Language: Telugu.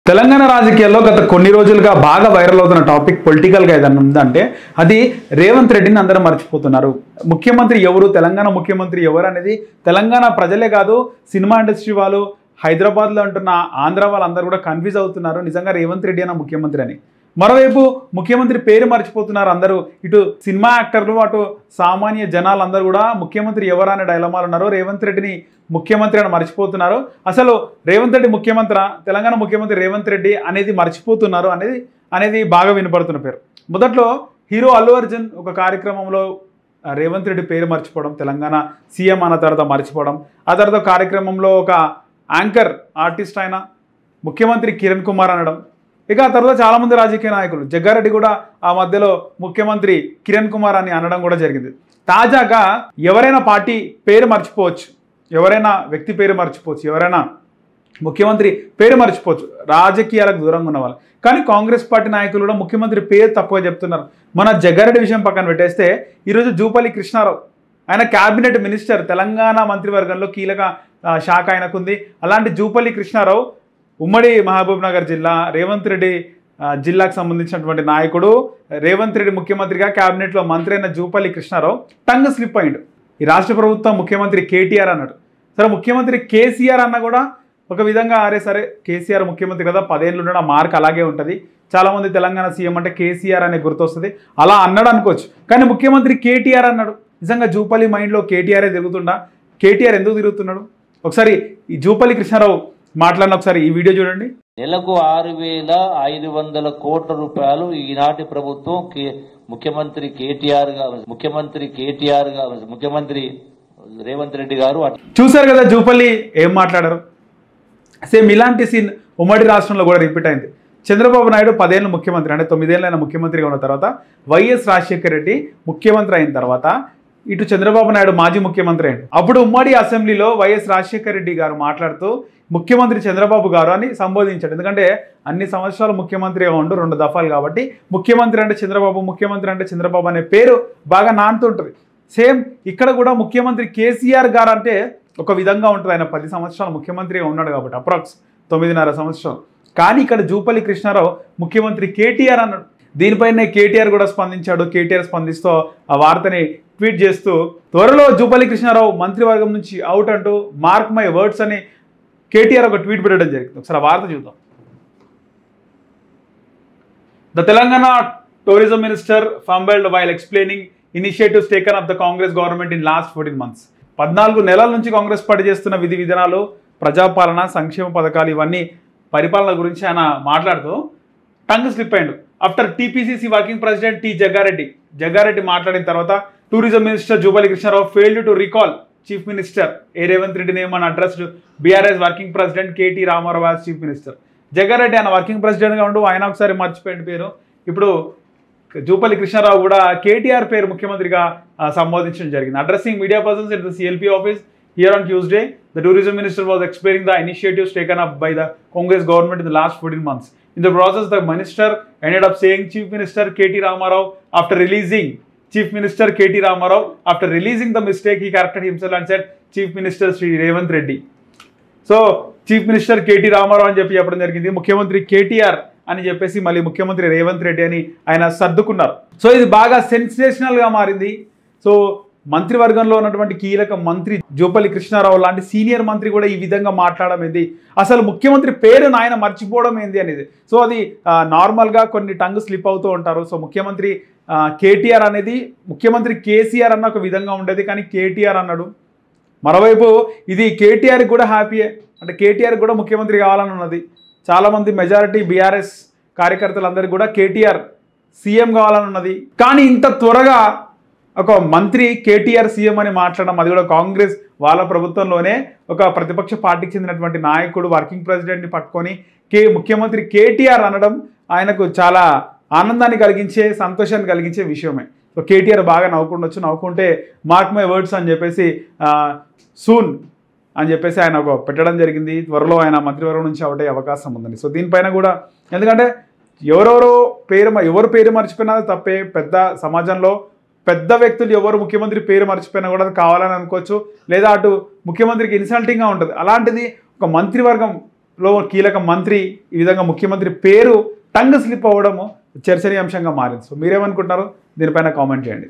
తెలంగాణ రాజకీయాల్లో గత కొన్ని రోజులుగా బాగా వైరల్ అవుతున్న టాపిక్ పొలిటికల్గా ఏదైనా ఉందంటే అది రేవంత్ రెడ్డిని అందరూ మర్చిపోతున్నారు. ముఖ్యమంత్రి ఎవరు, తెలంగాణ ముఖ్యమంత్రి ఎవరు అనేది తెలంగాణ ప్రజలే కాదు, సినిమా ఇండస్ట్రీ వాళ్ళు, హైదరాబాద్లో ఉంటున్న ఆంధ్ర వాళ్ళందరూ కూడా కన్ఫ్యూజ్ అవుతున్నారు నిజంగా రేవంత్ రెడ్డి అన్న ముఖ్యమంత్రి అని. మరోవైపు ముఖ్యమంత్రి పేరు మర్చిపోతున్నారు అందరూ. ఇటు సినిమా యాక్టర్లు, అటు సామాన్య జనాలు అందరూ కూడా ముఖ్యమంత్రి ఎవరు అనే డైలమాలు ఉన్నారు. రేవంత్ రెడ్డిని ముఖ్యమంత్రి అని మర్చిపోతున్నారు. అసలు రేవంత్ రెడ్డి ముఖ్యమంత్రి, తెలంగాణ ముఖ్యమంత్రి రేవంత్ రెడ్డి అనేది మర్చిపోతున్నారు అనేది బాగా వినపడుతున్న పేరు. మొదట్లో హీరో అల్లు అర్జున్ ఒక కార్యక్రమంలో రేవంత్ రెడ్డి పేరు మర్చిపోవడం, తెలంగాణ సీఎం అన్న తర్వాత మర్చిపోవడం, ఆ తర్వాత కార్యక్రమంలో ఒక యాంకర్ ఆర్టిస్ట్ అయిన ముఖ్యమంత్రి కిరణ్ కుమార్ అనడం, ఇక ఆ తర్వాత చాలామంది రాజకీయ నాయకులు, జగ్గారెడ్డి కూడా ఆ మధ్యలో ముఖ్యమంత్రి కిరణ్ కుమార్ అని అనడం కూడా జరిగింది. తాజాగా ఎవరైనా పార్టీ పేరు మర్చిపోవచ్చు, ఎవరైనా వ్యక్తి పేరు మర్చిపోవచ్చు, ఎవరైనా ముఖ్యమంత్రి పేరు మర్చిపోవచ్చు రాజకీయాలకు దూరంగా ఉన్న వాళ్ళు. కానీ కాంగ్రెస్ పార్టీ నాయకులు కూడా ముఖ్యమంత్రి పేరు తప్పుగా చెప్తున్నారు. మన జగ్గారెడ్డి విషయం పక్కన పెట్టేస్తే ఈరోజు జూపల్లి కృష్ణారావు, ఆయన క్యాబినెట్ మినిస్టర్, తెలంగాణ మంత్రివర్గంలో కీలక శాఖ ఆయనకుంది. అలాంటి జూపల్లి కృష్ణారావు ఉమ్మడి మహబూబ్ నగర్ జిల్లా రేవంత్ రెడ్డి జిల్లాకు సంబంధించినటువంటి నాయకుడు. రేవంత్ రెడ్డి ముఖ్యమంత్రిగా క్యాబినెట్లో మంత్రి అయిన జూపల్లి కృష్ణారావు టంగ్ స్లిప్ అయ్యిండు. ఈ రాష్ట్ర ప్రభుత్వం ముఖ్యమంత్రి కేటీఆర్ అన్నాడు. సరే ముఖ్యమంత్రి కేసీఆర్ అన్న కూడా ఒక విధంగా అరే సరే కేసీఆర్ ముఖ్యమంత్రి కదా, 10 ఏళ్ళు ఉన్న మార్క్ అలాగే ఉంటుంది, చాలామంది తెలంగాణ సీఎం అంటే కేసీఆర్ అనే గుర్తొస్తుంది, అలా అన్నాడు అనుకోవచ్చు. కానీ ముఖ్యమంత్రి కేటీఆర్ అన్నాడు. నిజంగా జూపల్లి మైండ్లో కేటీఆరే తిరుగుతుండా? కేటీఆర్ ఎందుకు తిరుగుతున్నాడు? ఒకసారి ఈ జూపల్లి కృష్ణారావు మాట్లాడిన ఒకసారి ఈ వీడియో చూడండి. నెలకు 6,500 కోట్ల రూపాయలు ఈనాటి ప్రభుత్వం ముఖ్యమంత్రి రేవంత్ రెడ్డి గారు చూశారు కదా జూపల్లి ఏం మాట్లాడారు. సేమ్ ఇలాంటి సీన్ ఉమ్మడి రాష్ట్రంలో కూడా రిపీట్ అయింది. చంద్రబాబు నాయుడు 10 ఏళ్ళు ముఖ్యమంత్రి, అంటే 9 ఏళ్ళు ఆయన ముఖ్యమంత్రిగా ఉన్న తర్వాత వైఎస్ రాజశేఖర రెడ్డి ముఖ్యమంత్రి అయిన తర్వాత ఇటు చంద్రబాబు నాయుడు మాజీ ముఖ్యమంత్రి అయ్యాడు. అప్పుడు ఉమ్మడి అసెంబ్లీలో వైఎస్ రాజశేఖర రెడ్డి గారు మాట్లాడుతూ ముఖ్యమంత్రి చంద్రబాబు గారు అని సంబోధించాడు. ఎందుకంటే అన్ని సంవత్సరాలు ముఖ్యమంత్రిగా ఉండు 2 దఫాలు కాబట్టి ముఖ్యమంత్రి అంటే చంద్రబాబు, ముఖ్యమంత్రి అంటే చంద్రబాబు అనే పేరు బాగా నానుతుంటుంది. సేమ్ ఇక్కడ కూడా ముఖ్యమంత్రి కేసీఆర్ గారు అంటే ఒక విధంగా ఉంటుంది. ఆయన 10 సంవత్సరాలు ముఖ్యమంత్రిగా ఉన్నాడు కాబట్టి అప్రాక్స్ 9.5 సంవత్సరం. కానీ ఇక్కడ జూపల్లి కృష్ణారావు ముఖ్యమంత్రి కేటీఆర్ అన్నాడు. దీనిపైనే కేటీఆర్ కూడా స్పందించాడు. కేటీఆర్ స్పందిస్తూ ఆ వార్తని ట్వీట్ చేస్తూ త్వరలో జూపల్లి కృష్ణారావు మంత్రివర్గం నుంచి అవుట్ అంటూ మార్క్ మై వర్డ్స్ అని కేటీఆర్ ఒక ట్వీట్ పెట్టడం జరిగింది. ఒకసారి ఆ వార్త చూద్దాం. The Telangana tourism minister fumbled while explaining initiatives taken of the Congress government in last 14 months. 14 నెలల నుంచి కాంగ్రెస్ పార్టీ చేస్తున్న విధి విధానాలు, ప్రజాపాలన, సంక్షేమ పథకాలు, ఇవన్నీ పరిపాలన గురించి ఆయన మాట్లాడుతూ టంగ్ స్లిప్ అయ్యిండు. After TPCC working president T Jaggareddy మాట్లాడిన తర్వాత tourism minister Jupally Krishnarao failed to recall chief minister Revanth Reddy name and addressed BRS working president KT Ramarao as chief minister. Jaggareddy ఆయన వర్కింగ్ ప్రెసిడెంట్గా ఉండు ఆయన ఒకసారి మర్చిపోయిన పేరు. ఇప్పుడు జూపల్లి కృష్ణారావు కూడా కేటీఆర్ పేరు ముఖ్యమంత్రిగా సంబోధించడం జరిగింది. Addressing media persons at the CLP office here on Tuesday, the tourism minister was explaining the initiatives taken up by the Congress government in the last 14 months. In the process, the minister ended up saying Chief Minister KT Ramarao after releasing the mistake. He corrected himself and said Chief Minister Sri Revanth Reddy. So Chief Minister KT Ramarao అని చెప్పి చెప్పడం జరిగింది. ముఖ్యమంత్రి కేటీఆర్ అని చెప్పేసి మళ్ళీ ముఖ్యమంత్రి రేవంత్ రెడ్డి అని ఆయన సర్దుకున్నారు. సో ఇది బాగా సెన్సేషనల్గా మారింది. సో మంత్రివర్గంలో ఉన్నటువంటి కీలక మంత్రి జూపల్లి కృష్ణారావు లాంటి సీనియర్ మంత్రి కూడా ఈ విధంగా మాట్లాడడం ఏంది, అసలు ముఖ్యమంత్రి పేరు ఆయన మర్చిపోవడం ఏంది అనేది. సో అది నార్మల్గా కొన్ని టంగ్ స్లిప్ అవుతూ ఉంటారు. సో ముఖ్యమంత్రి కేటీఆర్ అనేది ముఖ్యమంత్రి కేసీఆర్ అన్న ఒక విధంగా ఉండేది, కానీ కేటీఆర్ అన్నాడు. మరోవైపు ఇది కేటీఆర్కి కూడా హ్యాపీయే, అంటే కేటీఆర్ కూడా ముఖ్యమంత్రి కావాలని ఉన్నది. చాలామంది మెజారిటీ బీఆర్ఎస్ కార్యకర్తలందరికీ కూడా కేటీఆర్ సీఎం కావాలని ఉన్నది. కానీ ఇంత త్వరగా ఒక మంత్రి కేటీఆర్ సీఎం అని మాట్లాడడం, అది కూడా కాంగ్రెస్ వాళ్ళ ప్రభుత్వంలోనే ఒక ప్రతిపక్ష పార్టీకి చెందినటువంటి నాయకుడు వర్కింగ్ ప్రెసిడెంట్ని పట్టుకొని ముఖ్యమంత్రి కేటీఆర్ అనడం ఆయనకు చాలా ఆనందాన్ని కలిగించే, సంతోషాన్ని కలిగించే విషయమే. సో కేటీఆర్ బాగా నవ్వుకుంటే మార్క్ మై వర్డ్స్ అని చెప్పేసి సూన్ అని చెప్పేసి ఆయన ఒక పెట్టడం జరిగింది. త్వరలో ఆయన మంత్రివర్గం నుంచి అవుట్ అయ్యే అవకాశం ఉందండి. సో దీనిపైన కూడా ఎందుకంటే ఎవరు పేరు మర్చిపోయినా తప్పే, పెద్ద సమాజంలో పెద్ద వ్యక్తులు ఎవరు ముఖ్యమంత్రి పేరు మర్చిపోయినా కూడా కావాలని అనుకోవచ్చు, లేదా అటు ముఖ్యమంత్రికి ఇన్సల్టింగ్గా ఉంటుంది. అలాంటిది ఒక మంత్రివర్గం లో కీలక మంత్రి ఈ విధంగా ముఖ్యమంత్రి పేరు టంగ్ స్లిప్ అవ్వడము చర్చనీయాంశంగా మారింది. సో మీరేమనుకుంటున్నారు? దీనిపైన కామెంట్ చేయండి.